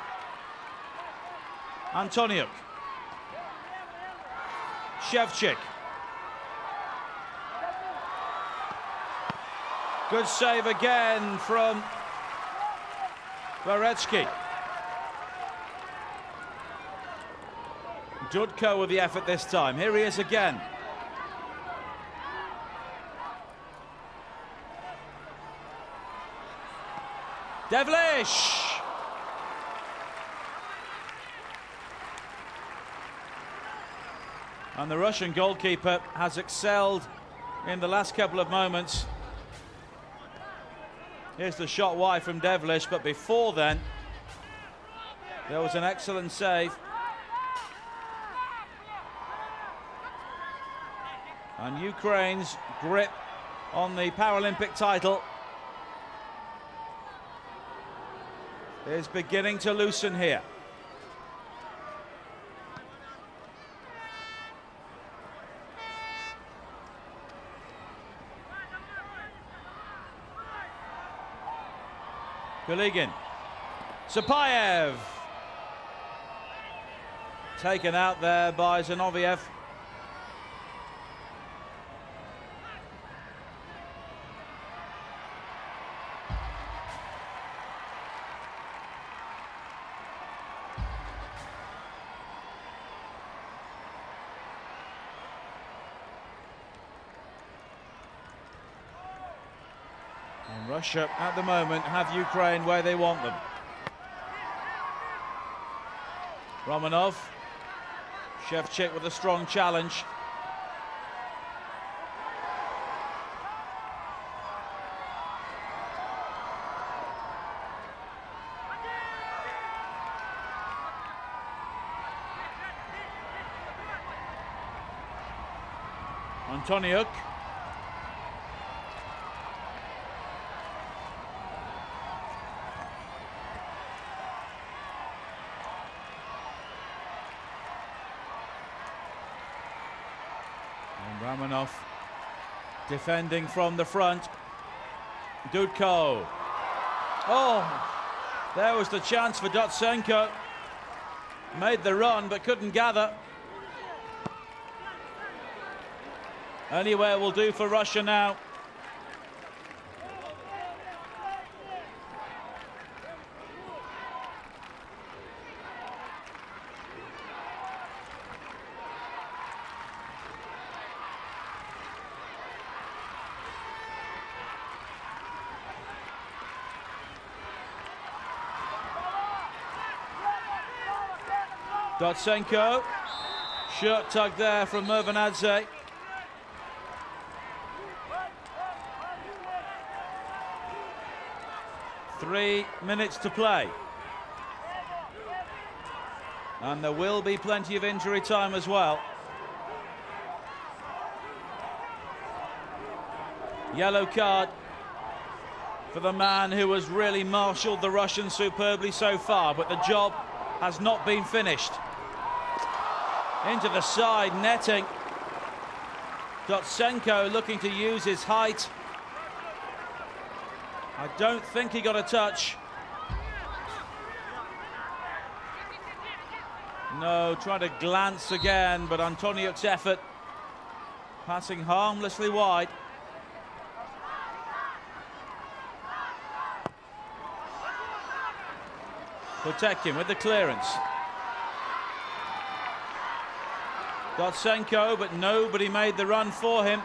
Antoniuk. Shevchik. Good save again from Varetsky. Dudko with the effort this time. Here he is again. Devlish! And the Russian goalkeeper has excelled in the last couple of moments. Here's the shot wide from Devlish, but before then, there was an excellent save. And Ukraine's grip on the Paralympic title is beginning to loosen here. Goligin. Sapayev. Taken out there by Zinoviev. And Russia at the moment have Ukraine where they want them. Romanov. Shevchik with a strong challenge. Antoniuk. Romanov defending from the front. Dudko. Oh, there was the chance for Dotsenko. Made the run but couldn't gather. Anywhere will do for Russia now. Dotsenko, shirt tug there from Mervanadze. Three minutes to play. And there will be plenty of injury time as well. Yellow card for the man who has really marshalled the Russians superbly so far, but the job has not been finished. Into the side netting. Dotsenko looking to use his height. I don't think he got a touch. No, trying to glance again, but Antoniuk's effort passing harmlessly wide. Potemkin with the clearance. Dotsenko, but nobody made the run for him.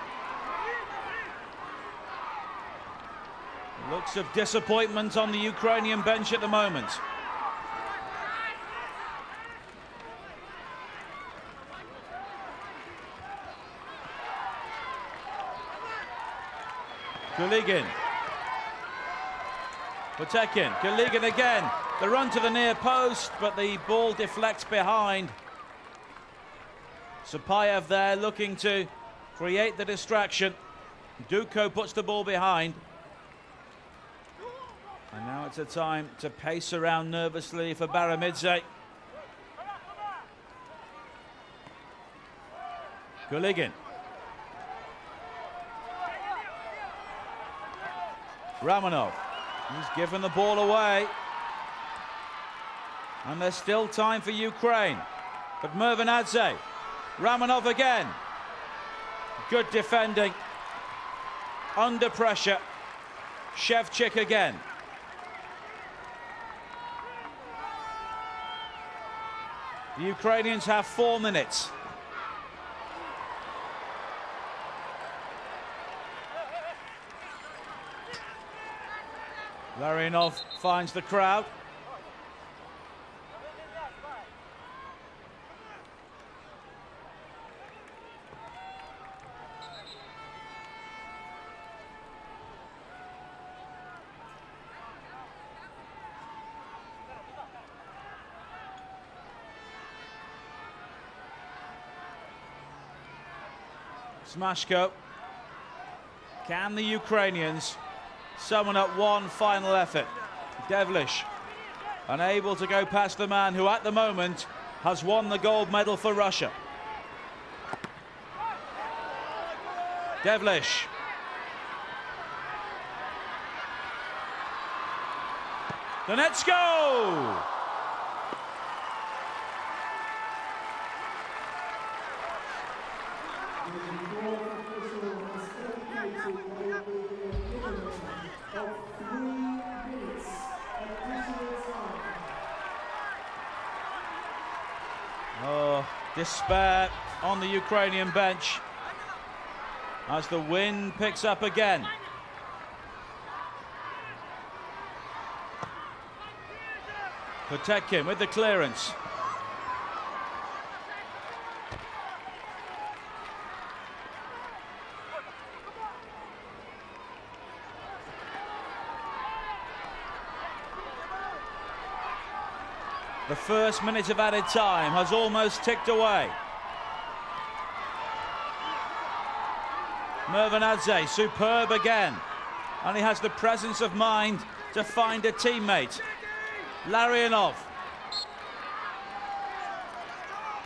Looks of disappointment on the Ukrainian bench at the moment. Goligin. Potemkin. Goligin again. The run to the near post, but the ball deflects behind. Sapayev there looking to create the distraction. Dudko puts the ball behind. And now it's a time to pace around nervously for Baramidze. Goligin. Romanov. He's given the ball away. And there's still time for Ukraine. But Mervanadze, Ramanov again. Good defending. Under pressure. Shevchik again. The Ukrainians have 4 minutes. Larionov finds the crowd. Smashko. Can the Ukrainians summon up one final effort? Devlish unable to go past the man who at the moment has won the gold medal for Russia. Devlish. Donetsko! Oh, despair on the Ukrainian bench as the wind picks up again. Potemkin with the clearance. The first minute of added time has almost ticked away. Mervanadze, superb again. And he has the presence of mind to find a teammate. Larionov.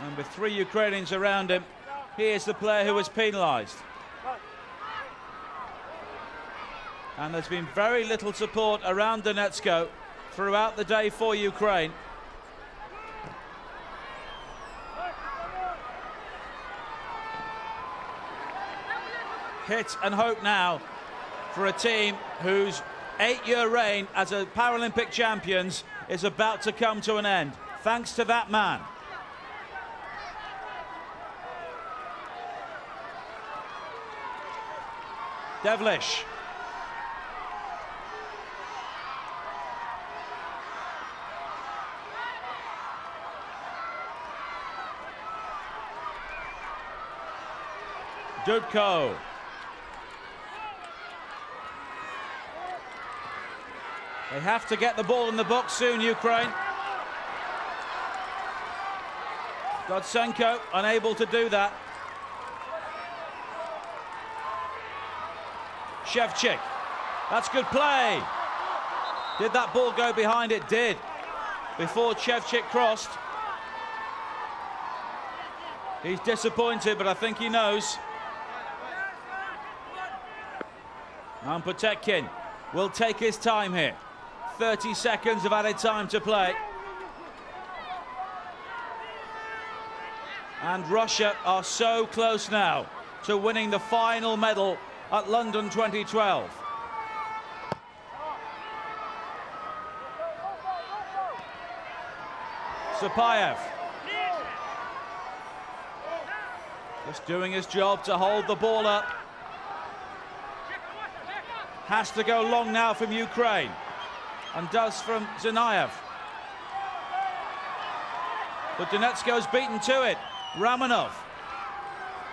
And with 3 Ukrainians around him, he is the player who was penalised. And there's been very little support around Donetsko throughout the day for Ukraine. Hit and hope now for a team whose 8-year reign as a Paralympic champions is about to come to an end, thanks to that man. Devlish. Dudko. They have to get the ball in the box soon, Ukraine. Godsenko unable to do that. Shevchik. That's good play. Did that ball go behind? It did. Before Shevchik crossed. He's disappointed, but I think he knows. And Potemkin will take his time here. 30 seconds of added time to play. And Russia are so close now to winning the final medal at London 2012. Sapayev. Just doing his job to hold the ball up. Has to go long now from Ukraine. And does from Zinayev. But Donetsko's beaten to it. Ramanov.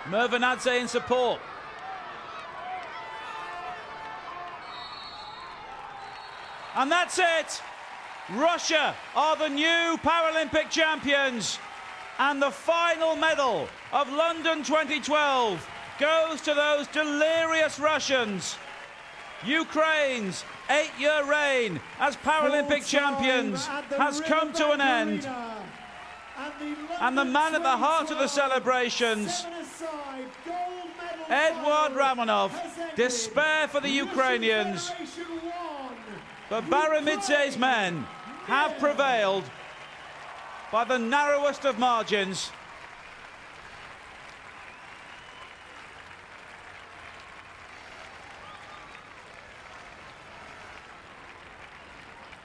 Mervanadze in support. And that's it. Russia are the new Paralympic champions. And the final medal of London 2012 goes to those delirious Russians. Ukraine's 8-year reign as Paralympic champions has come to an end. And the man at the heart of the celebrations, Edward Ramanov, despair for the Ukrainians. But Baramidze's men have prevailed by the narrowest of margins.